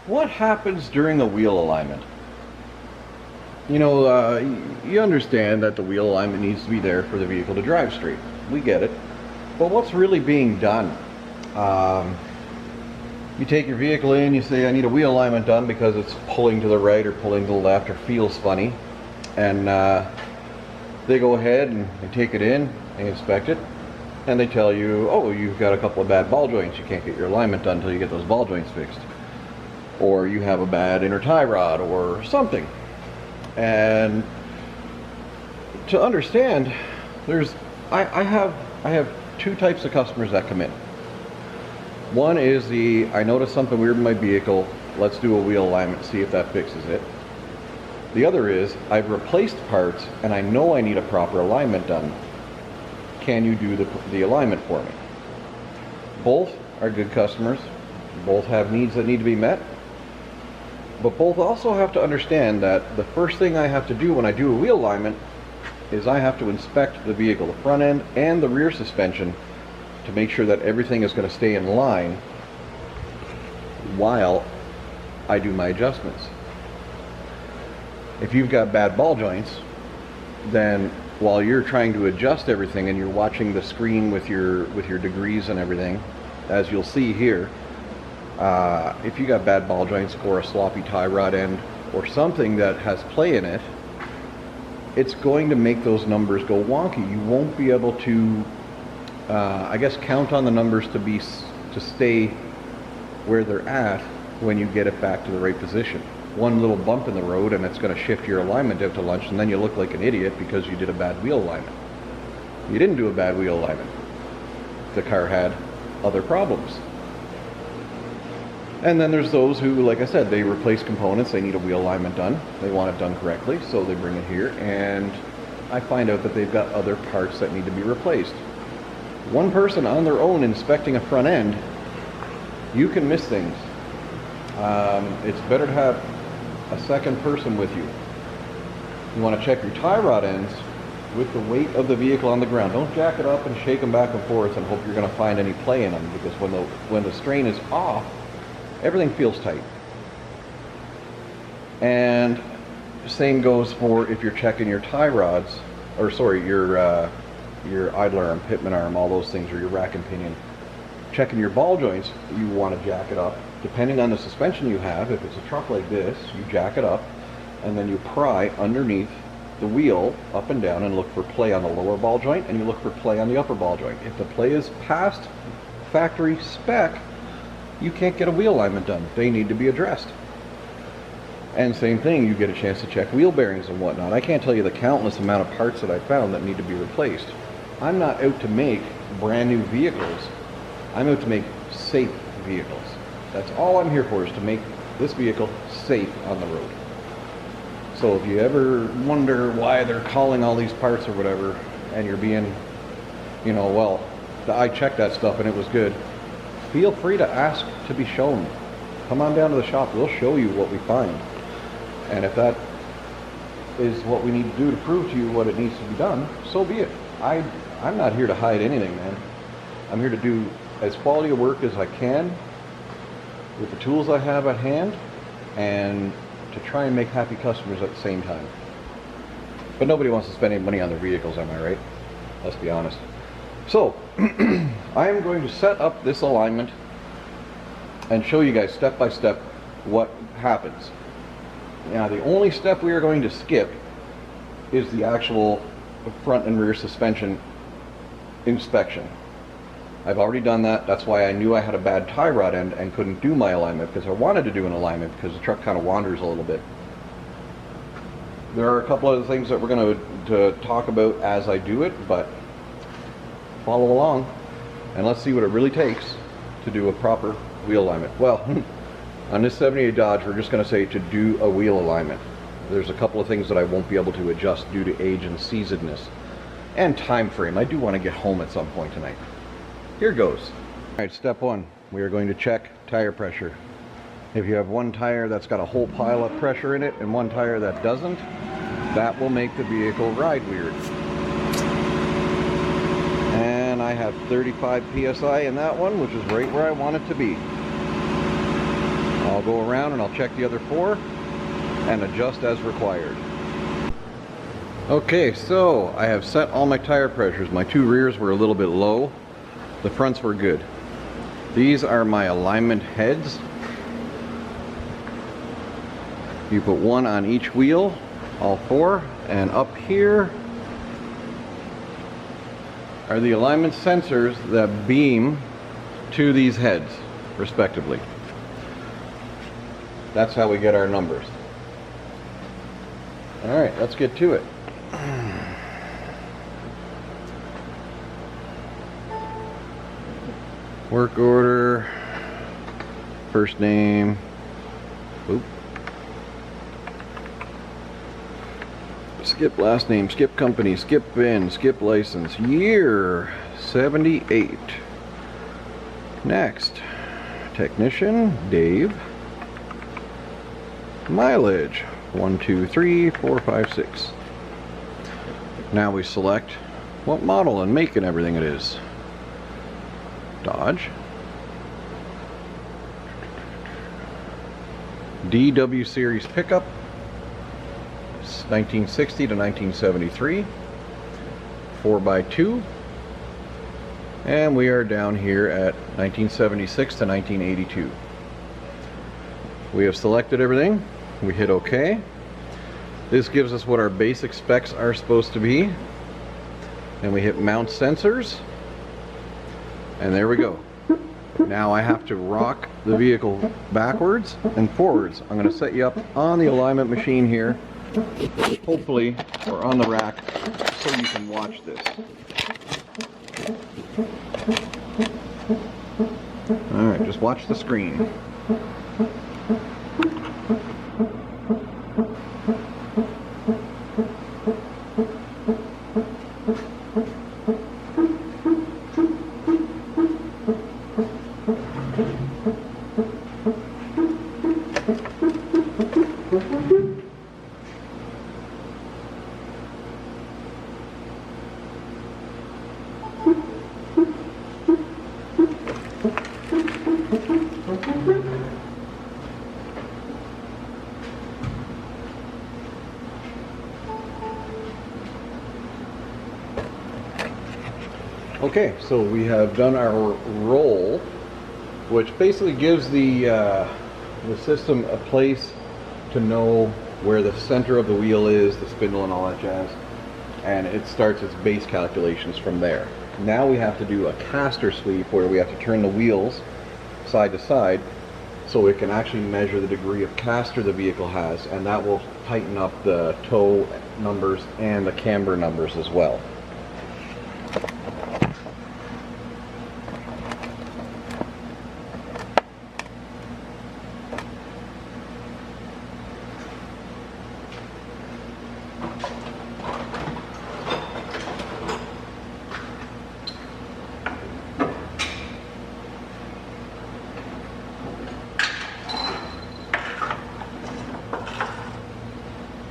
What happens during a wheel alignment? You understand that the wheel alignment needs to be there for the vehicle to drive straight. We get it. But what's really being done? You take your vehicle in, you say, I need a wheel alignment done because it's pulling to the right or pulling to the left or feels funny. And they go ahead and they take it in, they inspect it, and they tell you, oh, you've got a couple of bad ball joints. You can't get your alignment done until you get those ball joints fixed. Or you have a bad inner tie rod or something. And to understand, I have two types of customers that come in. One is I noticed something weird in my vehicle, let's do a wheel alignment, see if that fixes it. The other is, I've replaced parts and I know I need a proper alignment done. Can you do the alignment for me? Both are good customers, both have needs that need to be met, but both also have to understand that the first thing I have to do when I do a wheel alignment is I have to inspect the vehicle, the front end and the rear suspension, to make sure that everything is going to stay in line while I do my adjustments. If you've got bad ball joints, then while you're trying to adjust everything and you're watching the screen with your degrees and everything, as you'll see here, if you got bad ball joints or a sloppy tie rod end or something that has play in it, it's going to make those numbers go wonky. You won't be able to I guess count on the numbers to stay where they're at when you get it back to the right position. One little bump in the road and it's going to shift your alignment out to lunch, and then you look like an idiot because you did a bad wheel alignment. You didn't do a bad wheel alignment. The car had other problems. And then there's those who, like I said, they replace components, they need a wheel alignment done, they want it done correctly, so they bring it here, and I find out that they've got other parts that need to be replaced. One person on their own inspecting a front end, you can miss things. It's better to have a second person with you. You want to check your tie rod ends with the weight of the vehicle on the ground. Don't jack it up and shake them back and forth and hope you're going to find any play in them, because when the strain is off, everything feels tight. And same goes for if you're checking your tie rods, or sorry, your idler arm, pitman arm, all those things, or your rack and pinion. Checking your ball joints, you want to jack it up. Depending on the suspension you have, if it's a truck like this, you jack it up, and then you pry underneath the wheel up and down and look for play on the lower ball joint, and you look for play on the upper ball joint. If the play is past factory spec, you can't get a wheel alignment done. They need to be addressed. And same thing, you get a chance to check wheel bearings and whatnot. I can't tell you the countless amount of parts that I found that need to be replaced. I'm not out to make brand new vehicles. I'm out to make safe vehicles. That's all I'm here for, is to make this vehicle safe on the road. So if you ever wonder why they're calling all these parts or whatever, and you're being, well, I checked that stuff and it was good, feel free to ask to be shown. Come on down to the shop, we'll show you what we find. And if that is what we need to do to prove to you what it needs to be done, so be it. I'm not here to hide anything, man. I'm here to do as quality of work as I can with the tools I have at hand, and to try and make happy customers at the same time. But nobody wants to spend any money on their vehicles, am I right? Let's be honest. So, I am going to set up this alignment and show you guys step by step what happens. Now, the only step we are going to skip is the actual front and rear suspension inspection. I've already done that. That's why I knew I had a bad tie rod end and couldn't do my alignment, because I wanted to do an alignment because the truck kind of wanders a little bit. There are a couple other things that we're going to talk about as I do it, but follow along and let's see what it really takes to do a proper wheel alignment. Well, on this 78 Dodge, we're just going to say to do a wheel alignment. There's a couple of things that I won't be able to adjust due to age and seasedness and time frame. I do want to get home at some point tonight. Here goes. All right, step one, we are going to check tire pressure. If you have one tire that's got a whole pile of pressure in it and one tire that doesn't, that will make the vehicle ride weird. And I have 35 psi in that one, which is right where I want it to be. I'll go around and I'll check the other 4 and adjust as required. Okay, so I have set all my tire pressures. My 2 rears were a little bit low. The fronts were good. These are my alignment heads. You put 1 on each wheel, all 4, and up here are the alignment sensors that beam to these heads, respectively. That's how we get our numbers. Alright, let's get to it. Work order, first name, oop. Skip last name, skip company, skip VIN, skip license, year 78. Next, technician, Dave. Mileage, 1, 2, 3, 4, 5, 6. Now we select what model and make and everything it is. Dodge. DW series pickup, 1960 to 1973, 4x2, and we are down here at 1976 to 1982. We have selected everything. We hit OK. This gives us what our basic specs are supposed to be. And we hit mount sensors. And there we go. Now I have to rock the vehicle backwards and forwards. I'm going to set you up on the alignment machine here, hopefully, or on the rack, so you can watch this. Alright, just watch the screen. Okay, so we have done our roll, which basically gives the system a place to know where the center of the wheel is, the spindle and all that jazz, and it starts its base calculations from there. Now we have to do a caster sweep where we have to turn the wheels side to side so it can actually measure the degree of caster the vehicle has, and that will tighten up the toe numbers and the camber numbers as well.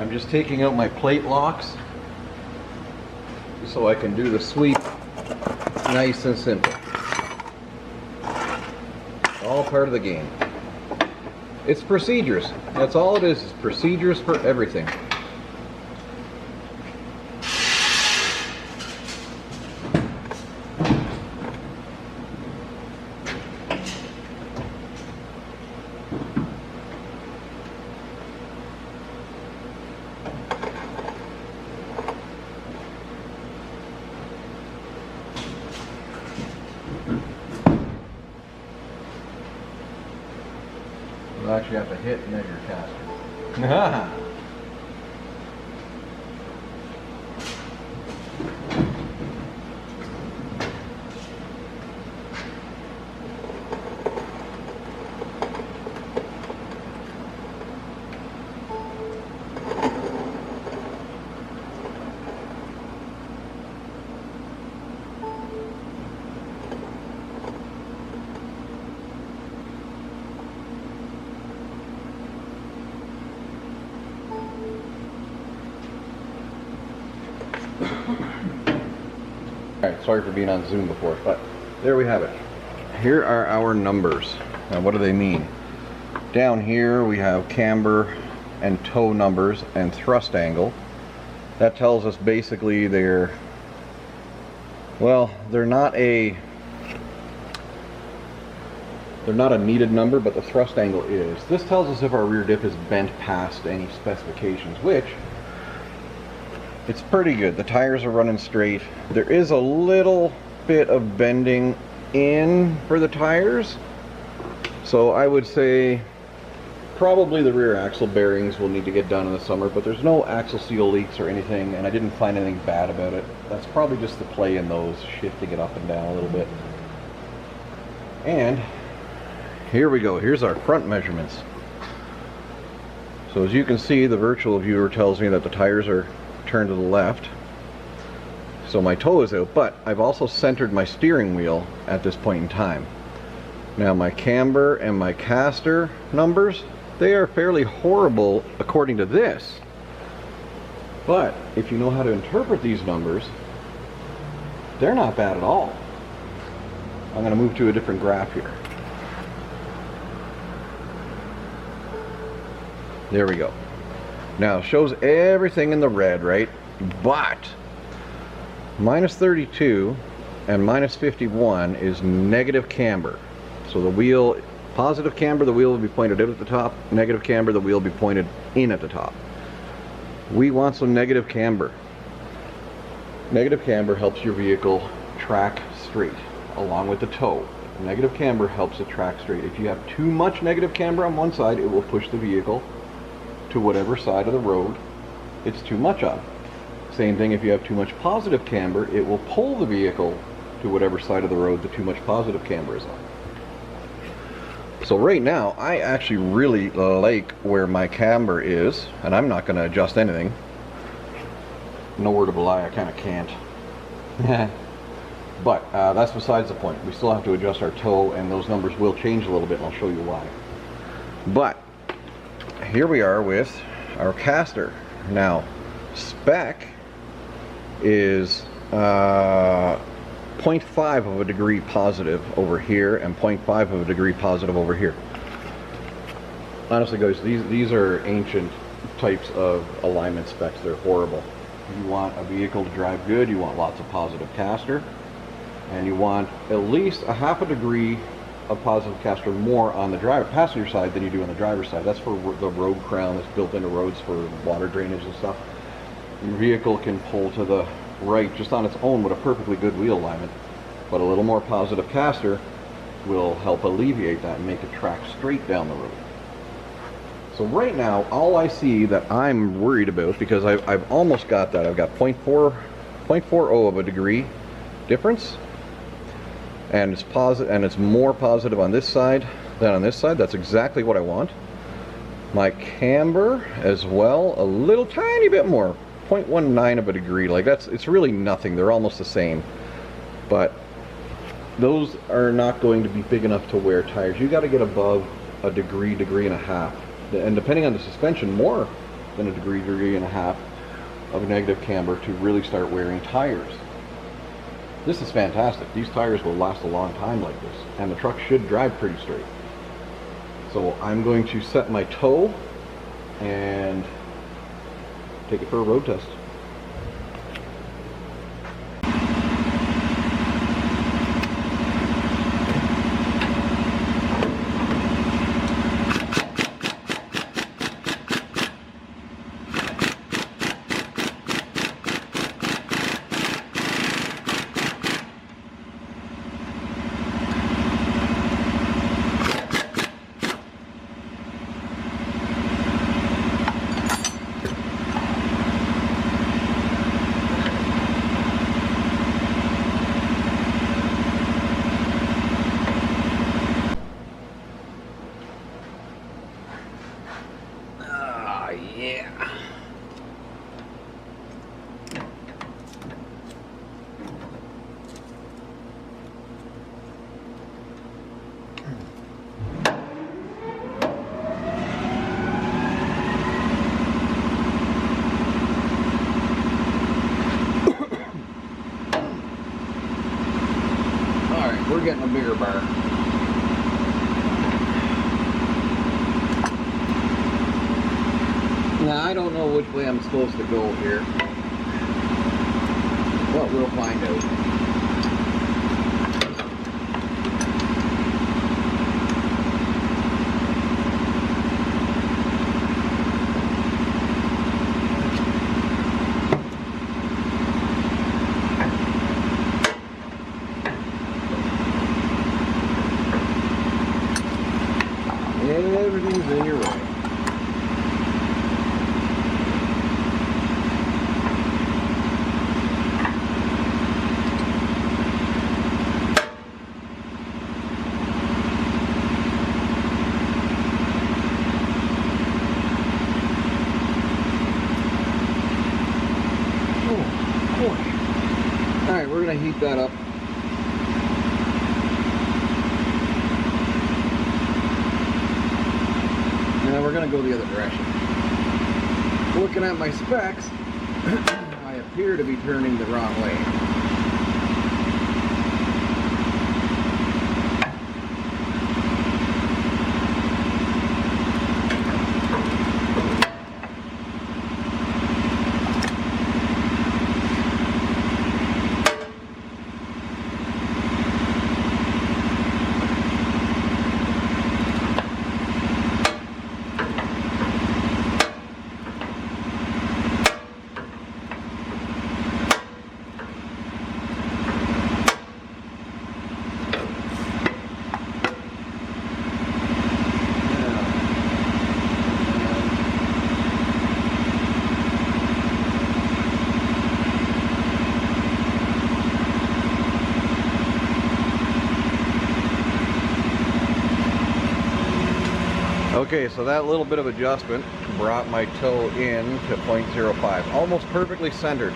I'm just taking out my plate locks so I can do the sweep nice and simple. All part of the game. It's procedures. That's all it is procedures for everything. You'll actually have to hit and measure caster. Alright, sorry for being on Zoom before, but there we have it. Here are our numbers. Now what do they mean? Down here we have camber and toe numbers and thrust angle. That tells us basically they're not a needed number, but the thrust angle is. This tells us if our rear diff is bent past any specifications, which it's pretty good. The tires are running straight. There is a little bit of bending in for the tires, so I would say probably the rear axle bearings will need to get done in the summer, but there's no axle seal leaks or anything, and I didn't find anything bad about it. That's probably just the play in those, shifting it up and down a little bit. And here we go. Here's our front measurements. So as you can see, the virtual viewer tells me that the tires are turned to the left, so my toe is out, but I've also centered my steering wheel at this point in time. Now my camber and my caster numbers, they are fairly horrible according to this, but if you know how to interpret these numbers, they're not bad at all. I'm going to move to a different graph here. There we go. Now it shows everything in the red, right? But minus 32 and minus 51 is negative camber. So the wheel, positive camber, the wheel will be pointed out at the top. Negative camber, the wheel will be pointed in at the top. We want some negative camber. Negative camber helps your vehicle track straight, along with the toe. Negative camber helps it track straight. If you have too much negative camber on one side, it will push the vehicle to whatever side of the road it's too much on. Same thing if you have too much positive camber, it will pull the vehicle to whatever side of the road the too much positive camber is on. So right now, I actually really like where my camber is, and I'm not going to adjust anything. No word of a lie, I kind of can't. But that's besides the point. We still have to adjust our toe, and those numbers will change a little bit, and I'll show you why. But here we are with our caster. Now, spec is 0.5 of a degree positive over here and 0.5 of a degree positive over here. Honestly guys, these are ancient types of alignment specs. They're horrible. You want a vehicle to drive good, you want lots of positive caster, and you want at least a half a degree of positive caster more on the passenger side than you do on the driver's side. That's for the road crown that's built into roads for water drainage and stuff. Your vehicle can pull to the right just on its own with a perfectly good wheel alignment, but a little more positive caster will help alleviate that and make it track straight down the road. So right now, all I see that I'm worried about, because I've almost got that, I've got 0.40 of a degree difference, and it's positive, and it's more positive on this side than on this side. That's exactly what I want. My camber as well, a little tiny bit more, 0.19 of a degree. Like it's really nothing. They're almost the same, but those are not going to be big enough to wear tires. You got to get above a degree and a half, and depending on the suspension, more than a degree and a half of negative camber to really start wearing tires. This is fantastic. These tires will last a long time like this, and the truck should drive pretty straight. So I'm going to set my toe and take it for a road test. Now, I don't know which way I'm supposed to go here, but we'll find out. Everything's in your way. Oh, boy. Alright, we're going to heat that up. Now we're going to go the other direction. Looking at my specs, I appear to be turning the wrong way. Okay, so that little bit of adjustment brought my toe in to 0.05, almost perfectly centered.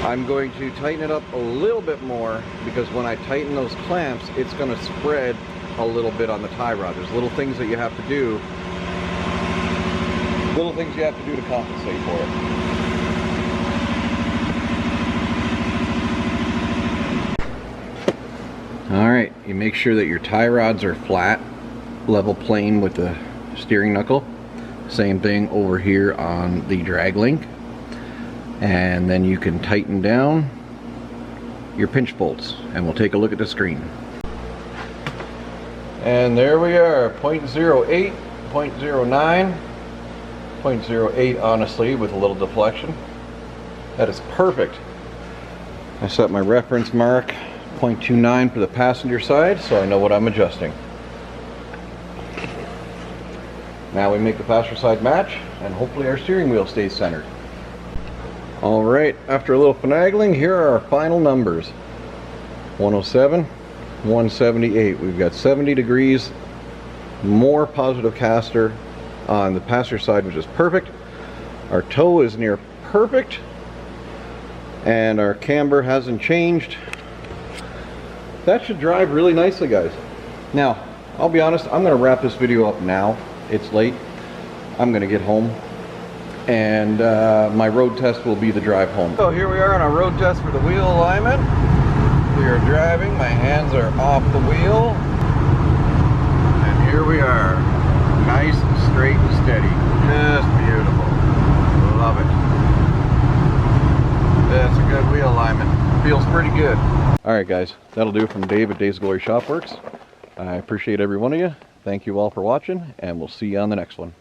I'm going to tighten it up a little bit more because when I tighten those clamps, it's going to spread a little bit on the tie rod. There's little things that you have to do, to compensate for it. All right, you make sure that your tie rods are flat, level plane with the steering knuckle. Same thing over here on the drag link. And then you can tighten down your pinch bolts, and we'll take a look at the screen. And there we are, 0.08, 0.09, 0.08 honestly with a little deflection. That is perfect. I set my reference mark 0.29 for the passenger side, so I know what I'm adjusting. Now we make the passenger side match, and hopefully our steering wheel stays centered. Alright, after a little finagling, here are our final numbers. 107, 178. We've got 70 degrees more positive caster on the passenger side, which is perfect. Our toe is near perfect, and our camber hasn't changed. That should drive really nicely, guys. Now, I'll be honest, I'm going to wrap this video up now. It's late. I'm going to get home, and my road test will be the drive home. So here we are on our road test for the wheel alignment. We are driving. My hands are off the wheel, and here we are, nice and straight and steady. Just beautiful. Love it. That's a good wheel alignment. Feels pretty good. Alright guys, that'll do from Dave at Days Glory Shop Works. I appreciate every one of you. Thank you all for watching, and we'll see you on the next one.